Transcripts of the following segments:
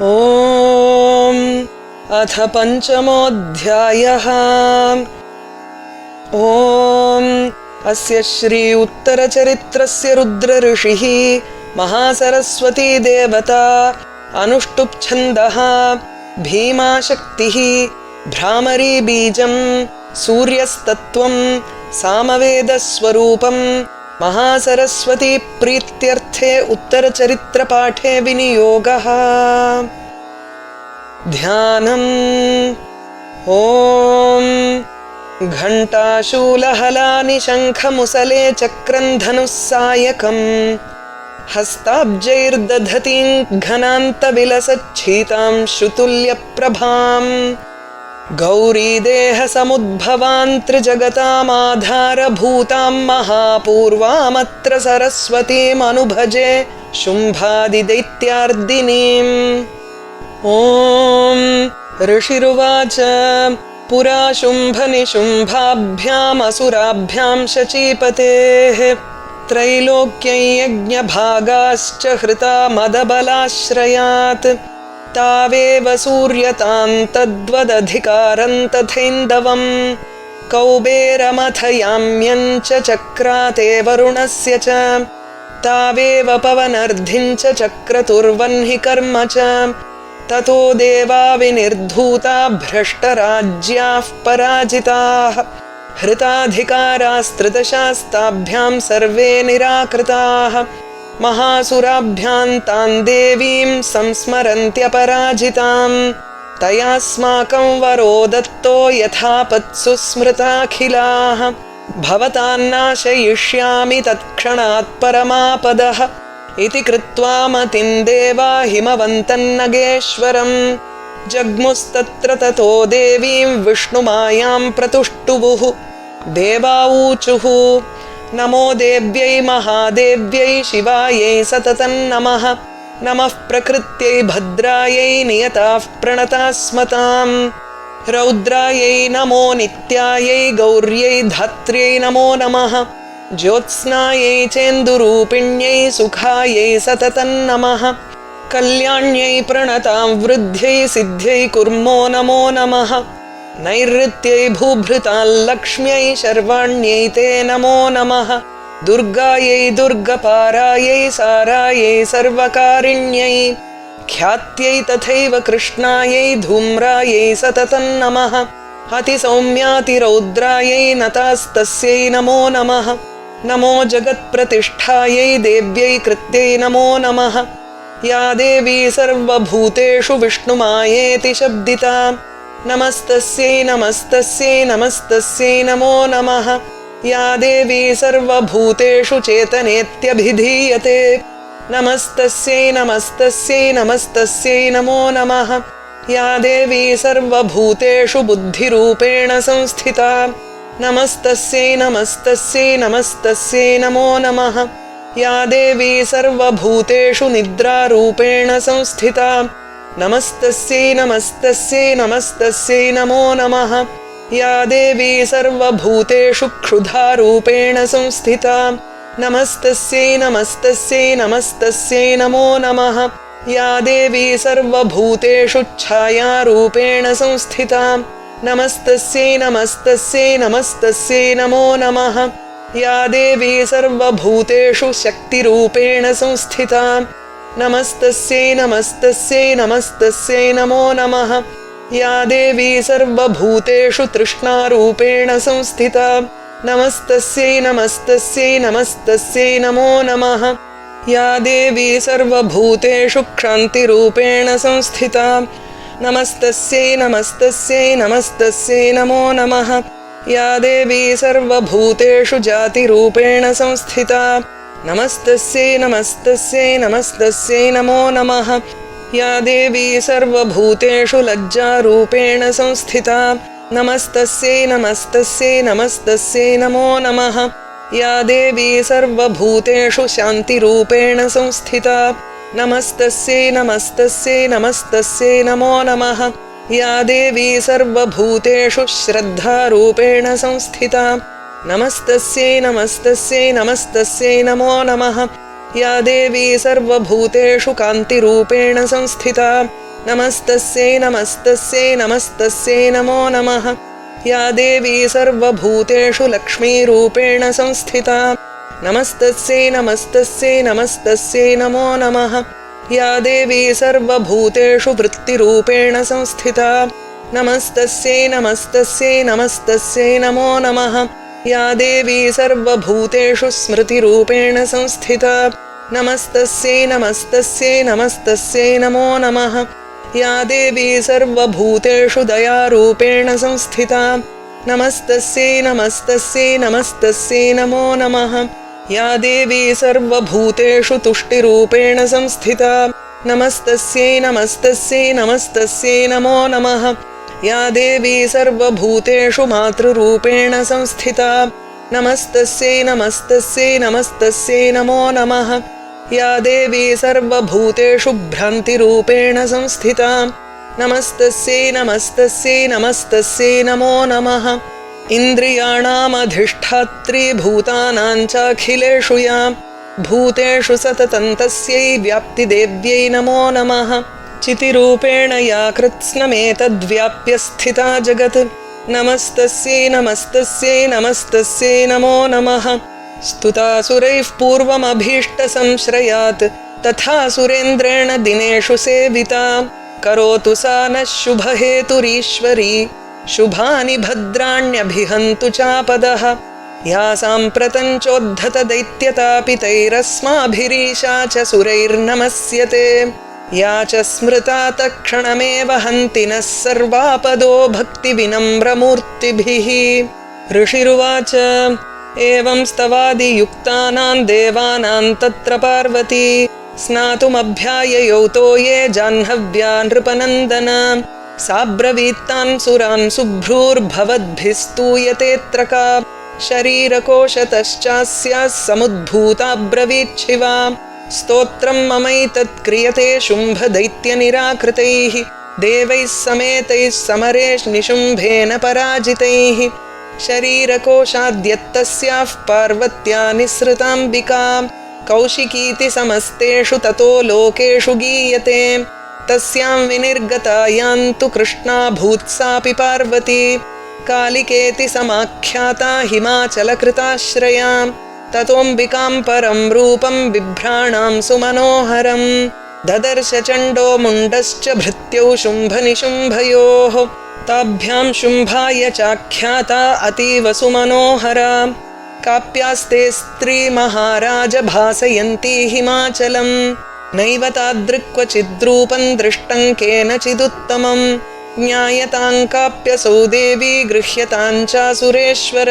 ॐ अथ पञ्चमोऽध्यायः। ॐ अस्य श्री उत्तरचरित्रस्य रुद्रऋषिः महासरस्वती देवता अनुष्टुप्छन्दः भीमाशक्तिः भ्रामरी बीजं सूर्यस्तत्त्वं सामवेदस्वरूपं महासरस्वती प्रीत्यर्थे उत्तरचरित्रपाठे विनियोगः। ध्यानम्। ॐ घण्टाशूलहलानि शङ्खमुसले चक्रन्धनुस्सायकम् हस्ताब्जैर्दधतीं घनान्तविलसच्छीतां श्रुतुल्यप्रभाम् गौरीदेहसमुद्भवान्त्रिजगतामाधारभूतां महापूर्वामत्र सरस्वतीमनुभजे शुम्भादिदैत्यार्दिनीम्। ॐ ऋषिरुवाच पुरा शुम्भनिशुम्भाभ्यामसुराभ्यां शचीपतेः त्रैलोक्यै यज्ञभागाश्च हृता मदबलाश्रयात् तावेव सूर्यतां तद्वदधिकारं तथैन्दवं कौबेरमथयाम्यं च चक्राते वरुणस्य च तावेव पवनर्धिं च चक्रतुर्वह्नि कर्म च ततो देवा विनिर्धूता भ्रष्टराज्याः पराजिताः हृताधिकारास्त्रिदशास्ताभ्यां सर्वे निराकृताः महासुराभ्यां तां देवीं संस्मरन्त्यपराजितां तयास्माकं वरो दत्तो यथापत्सु स्मृताखिलाः भवतान्नाशयिष्यामि तत्क्षणात् परमापदः इति कृत्वा मतिं देवा हिमवन्तन्नगेश्वरं जग्मुस्तत्र ततो देवीं विष्णुमायां प्रतुष्टुवुः देवाऊचुः नमो देव्यै महादेव्यै शिवायै सततं नमः नमः प्रकृत्यै भद्रायै नियताः प्रणतास्मतां रौद्रायै नमो नित्यायै गौर्यै धात्र्यै नमो नमः ज्योत्स्नायै चेन्दुरूपिण्यै सुखायै सततं नमः कल्याण्यै प्रणतां वृद्ध्यै सिद्ध्यै कुर्मो नमो नमः नैऋत्यै भूभृतां लक्ष्म्यै शर्वाण्यै ते नमो नमः दुर्गायै दुर्गपारायै सारायै सर्वकारिण्यै ख्यात्यै तथैव कृष्णायै धूम्रायै सततं नमः अतिसौम्यातिरौद्रायै नतास्तस्यै नमो नमः नमो जगत्प्रतिष्ठायै देव्यै कृत्यै नमो नमः या देवी सर्वभूतेषु विष्णुमायेति शब्दिता नमस्तस्यै नमस्तस्यै नमस्तस्यै नमो नमः या देवी सर्वभूतेषु चेतनेत्यभिधीयते नमस्तस्यै नमस्तस्यै नमस्तस्यै नमो नमः या देवी सर्वभूतेषु बुद्धिरूपेण संस्थिता नमस्तस्यै नमस्तस्यै नमस्तस्यै नमो नमः या देवी सर्वभूतेषु निद्रारूपेण संस्थिता नमस्तस्यै नमस्तस्यै नमस्तस्यै नमो नमः या देवी सर्वभूतेषु क्षुधारूपेण संस्थिता नमस्तस्यै नमस्तस्यै नमस्तस्यै नमो नमः या देवी सर्वभूतेषु छायारूपेण संस्थिता नमस्तस्यै नमस्तस्यै नमस्तस्यै नमो नमः या देवी सर्वभूतेषु शक्तिरूपेण संस्थिता नमस्तस्यै नमस्तस्यै नमस्तस्यै नमो नमः या देवी सर्वभूतेषु तृष्णारूपेण संस्थिता नमस्तस्यै नमस्तस्यै नमस्तस्यै नमो नमः या देवी सर्वभूतेषु क्षान्तिरूपेण संस्थिता नमस्तस्यै नमस्तस्यै नमस्तस्यै नमो नमः या देवी सर्वभूतेषु जातिरूपेण संस्थिता नमस्तस्यै नमस्तस्यै नमस्तस्यै नमो नमः या देवी सर्वभूतेषु लज्जारूपेण संस्थिता नमस्तस्यै नमस्तस्यै नमस्तस्यै नमो नमः या देवी सर्वभूतेषु शान्तिरूपेण संस्थिता नमस्तस्यै नमस्तस्यै नमस्तस्यै नमो नमः या देवी सर्वभूतेषु श्रद्धारूपेण संस्थिता नमस्तस्यै नमस्तस्यै नमस्तस्यै नमो नमः या देवी सर्वभूतेषु कान्तिरूपेण संस्थिता नमस्तस्यै नमस्तस्यै नमस्तस्यै नमो नमः। या देवी सर्वभूतेषु लक्ष्मीरूपेण संस्थिता नमस्तस्यै नमस्तस्यै नमस्तस्यै नमो नमः। या देवी सर्वभूतेषु वृत्तिरूपेण संस्थिता नमस्तस्यै नमस्तस्यै नमस्तस्यै नमो नमः। या देवी सर्वभूतेषु स्मृतिरूपेण संस्थिता नमस्तस्यै नमस्तस्यै नमस्तस्यै नमो नमः। या देवी सर्वभूतेषु दयारूपेण संस्थिता नमस्तस्यै नमस्तस्यै नमस्तस्यै नमो नमः। या देवी सर्वभूतेषु तुष्टिरूपेण संस्थिता नमस्तस्यै नमस्तस्यै नमस्तस्यै नमो नमः। या देवी सर्वभूतेषु मातृरूपेण संस्थिता नमस्तस्यै नमस्तस्यै नमस्तस्यै नमो नमः। या देवी सर्वभूतेषु भ्रान्तिरूपेण संस्थिता नमस्तस्यै नमस्तस्यै नमस्तस्यै नमो नमः। इन्द्रियाणामधिष्ठात्री भूतानां चाखिलेषु या भूतेषु सततं तस्यै व्याप्तिदेव्यै नमो नमः। चितिरूपेण या कृत्स्नमेतद्व्याप्य स्थिता जगत् नमस्तस्यै नमस्तस्यै नमस्तस्यै नमो नमः। स्तुतासुरैः पूर्वमभीष्टसंश्रयात् तथा सुरेन्द्रेण दिनेषु सेविता करोतु सा नः शुभहेतुरीश्वरी शुभानि भद्राण्यभिहन्तु चापदः। या साम्प्रतञ्चोद्धतदैत्यतापितैरस्माभिरीशा च सुरैर्नमस्यते या च स्मृता तत्क्षणमेव हन्ति नः सर्वापदो भक्तिविनम्रमूर्तिभिः। ऋषिरुवाच एवं स्तवादियुक्तानां देवानां तत्र पार्वती स्नातुमभ्याययौतो ये जाह्नव्या नृपनन्दन साब्रवीत्तान् सुरान् शुभ्रूर्भवद्भिस्तूयतेऽत्र का शरीरकोशतश्चास्याः समुद्भूताब्रवीच्छिवा स्तोत्रं ममैतत् क्रियते शुम्भदैत्यनिराकृतैः देवैः समेतैः समरे निशुम्भेन पराजितैः शरीरकोशाद्यत्तस्याः पार्वत्या निःसृताम्बिका कौशिकीति समस्तेषु ततो लोकेषु गीयते तस्यां विनिर्गतायां तु कृष्णा भूत्सापि पार्वती कालिकेति समाख्याता हिमाचलकृताश्रया ततोऽम्बिकां परं रूपं बिभ्राणां सुमनोहरं ददर्श चण्डो मुण्डश्च भृत्यौ शुम्भनिशुम्भयोः ताभ्यां शुम्भाय चाख्याता अतीव सुमनोहरा काप्यास्ते स्त्री महाराज भासयन्ती हिमाचलं नैव तादृक्वचिद्रूपं दृष्टं केनचिदुत्तमं ज्ञायतां काप्यसौ देवी गृह्यतां चासुरेश्वर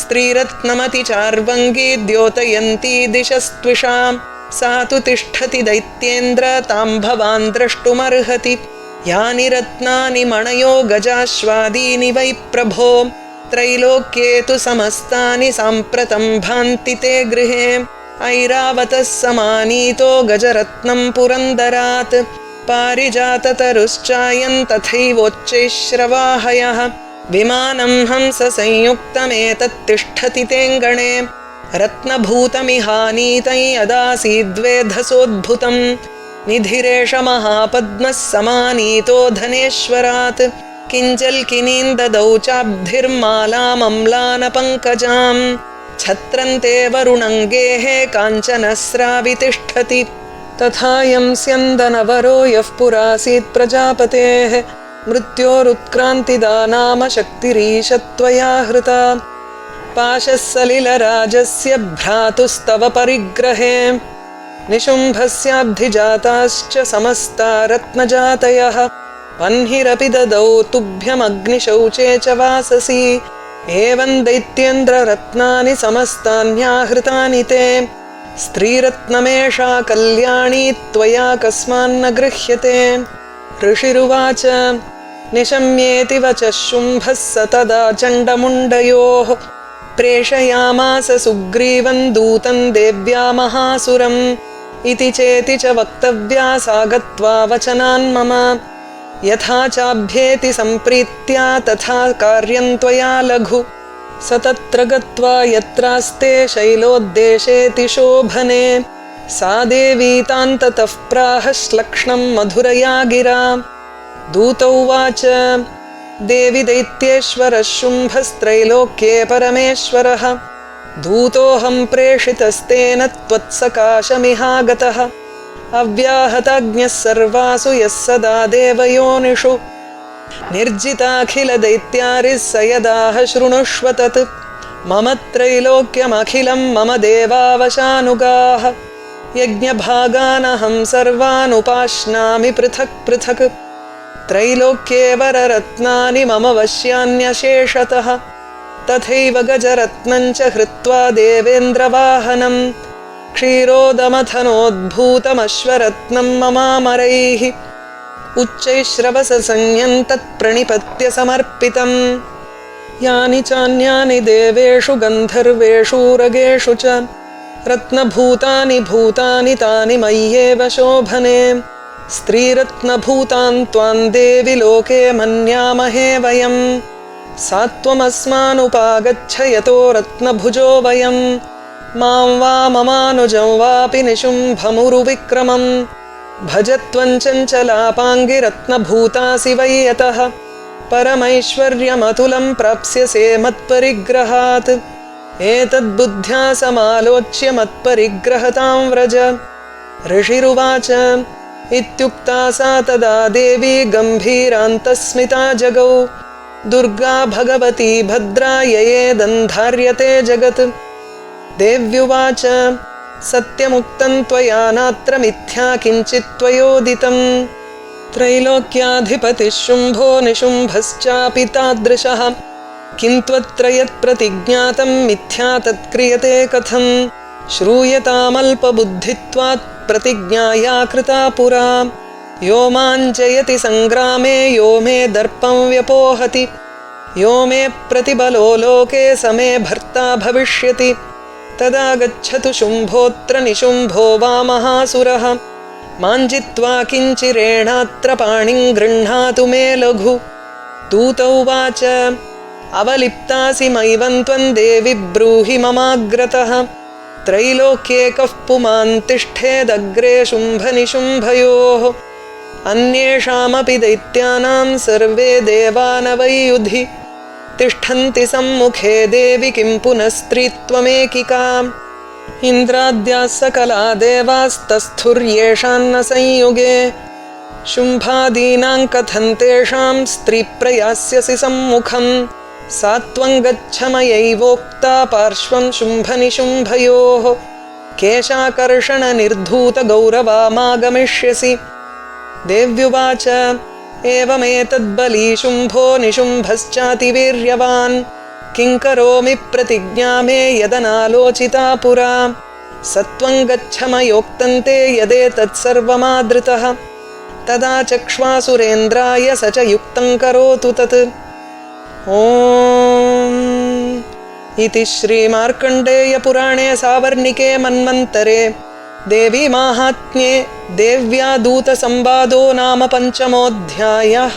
स्त्रीरत्नमति चार्वङ्गी द्योतयन्ती दिशस्त्विषा सा तु तिष्ठति दैत्येन्द्र तां भवान् द्रष्टुमर्हति यानि रत्नानि मणयो गजाश्वादीनि वै प्रभो त्रैलोक्ये तु समस्तानि साम्प्रतं भान्ति ते गृहे ऐरावतः समानीतो गजरत्नं पुरन्दरात् पारिजाततरुश्चायं तथैवोच्चैश्रवाहयः विमानं हंससंयुक्तमेतत्तिष्ठति तेऽङ्गणे रत्नभूतमिहानीतै यदासीद्वेधसोद्भुतं निधिरेष महापद्मः समानीतो धनेश्वरात् किञ्जल्किनीन्ददौ चाब्धिर्मालामम्लानपङ्कजां छत्रन्ते वरुणङ्गेः काञ्चनस्रावितिष्ठति तथायं स्यन्दनवरो यः पुरासीत् प्रजापतेः मृत्योरुत्क्रान्तिदा नाम शक्तिरीशत्वया हृता पाशः सलिलराजस्य भ्रातुस्तव परिग्रहे निशुम्भस्याब्धिजाताश्च समस्ता रत्नजातयः वह्निरपि ददौ तुभ्यमग्निशौचे च वाससि एवं दैत्येन्द्ररत्नानि समस्तान्याहृतानि ते स्त्रीरत्नमेषा कल्याणी त्वया कस्मान्न गृह्यते। ऋषिरुवाच निशम्येति वचः शुम्भः स तदा चण्डमुण्डयोः प्रेषयामास सुग्रीवं दूतं देव्या महासुरम् इति चेति च वक्तव्या सा गत्वा वचनान् मम यथा चाभ्येति सम्प्रीत्या तथा कार्यं त्वया लघु स तत्र गत्वा यत्रास्ते शैलोद्देशेति शोभने सा देवी तान् ततः प्राहश्लक्ष्णं मधुरया गिरा। दूत उवाच देवि दैत्येश्वरः शुम्भस्त्रैलोक्ये परमेश्वरः। दूतोऽहं प्रेषितस्तेन त्वत्सकाशमिहागतः। अव्याहताज्ञः सर्वासु यः सदा देवयोनिषु। निर्जिताखिलदैत्यारिः स यदाह शृणुष्व तत्। मम त्रैलोक्यमखिलं मम देवावशानुगाः। यज्ञभागानहं सर्वानुपाश्नामि पृथक् पृथक्। त्रैलोक्ये वररत्नानि मम वश्यान्यशेषतः। तथैव गजरत्नं च हृत्वा देवेन्द्रवाहनं। क्षीरोदमथनोद्भूतमश्वरत्नं ममामरैः। उच्चैश्रवससंज्ञं तत्प्रणिपत्य समर्पितम्। यानि चान्यानि देवेषु गन्धर्वेषु रगेषु च रत्नभूतानि भूतानि तानि मय्येव शोभने। स्त्रीरत्नभूतान् त्वां देवि लोके मन्यामहे वयम्। सा त्वमस्मानुपागच्छ यतो रत्नभुजो वयम्। मां वा ममानुजं वापि निशुम्भमुरुविक्रमम्। भज त्वं चञ्चलापाङ्गिरत्नभूतासि वै यतः। परमैश्वर्यमतुलं प्राप्स्यसे मत्परिग्रहात्। एतद्बुद्ध्या समालोच्य मत्परिग्रहतां व्रज। ऋषिरुवाच इत्युक्ता सा तदा देवी गम्भीरान्तस्मिता जगौ। दुर्गा भगवती भद्रा ययेदन्धार्यते जगत्। देव्युवाच सत्यमुक्तं त्वया नात्र मिथ्या किञ्चित् त्वयोदितं। त्रैलोक्याधिपतिः शुम्भो निशुम्भश्चापि तादृशः। किं त्वत्र यत्प्रतिज्ञातं मिथ्या तत्क्रियते कथं। श्रूयतामल्पबुद्धित्वात् प्रतिज्ञाया कृता पुरा। यो मां जयति सङ्ग्रामे यो मे दर्पं व्यपोहति। यो मे प्रतिबलो लोके स मे भर्ता भविष्यति। तदा गच्छतु शुम्भोऽत्र निशुम्भो वा महासुरः। मां जित्वा किञ्चिरेणात्र पाणिं गृह्णातु मे लघु। दूत उवाच अवलिप्तासि मैवं त्वं देवि ब्रूहि ममाग्रतः। त्रैलोक्ये कः पुमान् तिष्ठेदग्रे शुम्भनिशुम्भयोः। अन्येषामपि दैत्यानां सर्वे देवा न वै युधि। तिष्ठन्ति सम्मुखे देवि किं पुनः स्त्रीत्वमेकिका। इन्द्राद्याः सकला देवास्तस्थुर्येषान्न संयुगे। शुम्भादीनां कथं तेषां स्त्रीप्रयास्यसि सम्मुखं। सा त्वं गच्छ मयैवोक्ता पार्श्वं शुम्भनिशुम्भयोः। केशाकर्षणनिर्धूतगौरवामागमिष्यसि। देव्युवाच एवमेतद्बली शुम्भो निशुम्भश्चातिवीर्यवान्। किं करोमि प्रतिज्ञा मे यदनालोचिता पुरा। सत्वं गच्छ मयोक्तं ते यदेतत्सर्वमादृतः। तदा चक्ष्वासुरेन्द्राय स च युक्तं करोतु तत्। ॐ इति श्रीमार्कण्डेयपुराणे सावर्णिके मन्वन्तरे देवी माहात्म्ये देव्या दूतसंवादो नाम 5मोऽध्यायः।